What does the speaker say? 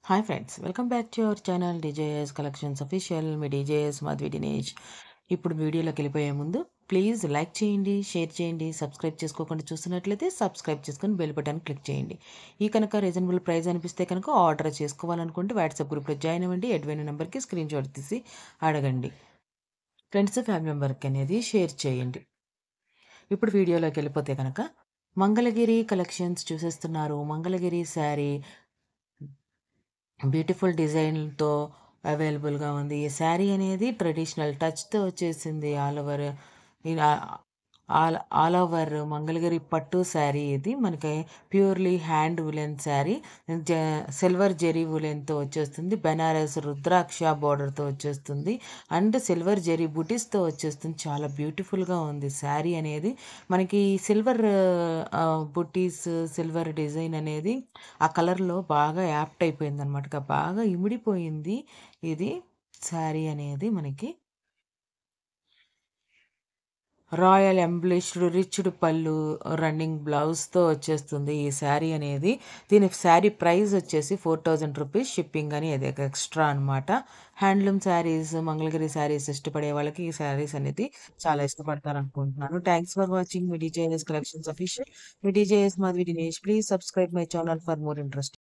Hi friends, welcome back to our channel DJS collections official. మీ DJS Madhavi Dinesh. ఇప్పుడు వీడియోలోకి వెళ్ళిపోయే ముందు ప్లీజ్ లైక్ చేయండి, షేర్ చేయండి. సబ్స్క్రైబ్ చేసుకోకుండా చూస్తున్నట్లయితే సబ్స్క్రైబ్ చేసుకొని బెల్ బటన్ క్లిక్ చేయండి. ఈ కనుక రీజనబుల్ ప్రైస్ అనిపిస్తే కనుక ఆర్డర్ చేసుకోవాలనుకుంటే వాట్సాప్ గ్రూప్లో జాయిన్ అవ్వండి. ఎడ్వైన నెంబర్కి స్క్రీన్ షాట్ తీసి అడగండి. ఫ్రెండ్స్, ఫ్యామిలీ మెంబర్కి అనేది షేర్ చేయండి. ఇప్పుడు వీడియోలోకి వెళ్ళిపోతే కనుక మంగళగిరి కలెక్షన్స్ చూసేస్తున్నారు. మంగళగిరి శారీ బ్యూటిఫుల్ డిజైన్‌తో అవైలబుల్‌గా ఉంది. ఈ శారీ అనేది ట్రెడిషనల్ టచ్‌తో వచ్చేసింది. ఇలా ఆల్ ఓవర్ మంగళగిరి పట్టు శారీ ఇది. మనకి ప్యూర్‌లీ హ్యాండ్ వూలెన్ శారీ. జ సిల్వర్ జెరీ వూలెన్‌తో వచ్చేస్తుంది. బెనారస్ రుద్రాక్ష బోర్డర్‌తో వచ్చేస్తుంది. అండ్ సిల్వర్ జెరీ బుటీస్‌తో వచ్చేస్తుంది. చాలా బ్యూటిఫుల్‌గా ఉంది శారీ అనేది. మనకి సిల్వర్ బుటీస్, సిల్వర్ డిజైన్ అనేది ఆ కలర్‌లో బాగా యాప్ట్ అయిపోయిందనమాట. బాగా ఇమిడిపోయింది ఇది శారీ అనేది మనకి. రాయల్ ఎంబ్లిష్డ్ రిచ్డ్ పళ్ళు, రన్నింగ్ బ్లౌజ్‌తో వచ్చేస్తుంది ఈ శారీ అనేది. దీని శారీ ప్రైస్ వచ్చేసి 4000 రూపీస్. షిప్పింగ్ అని అది ఎక్స్‌ట్రా అనమాట. హ్యాండ్లూమ్ శారీస్, మంగళగిరి శారీస్ ఇష్టపడే వాళ్ళకి ఈ శారీస్ అనేది చాలా ఇష్టపడతారనుకుంటున్నాను. థాంక్స్ ఫర్ వాచింగ్ మీ డీజేఎస్ కలెక్షన్స్ అఫీషియల్. మీ DJS Madhavi Dinesh. Please subscribe my channel for more interesting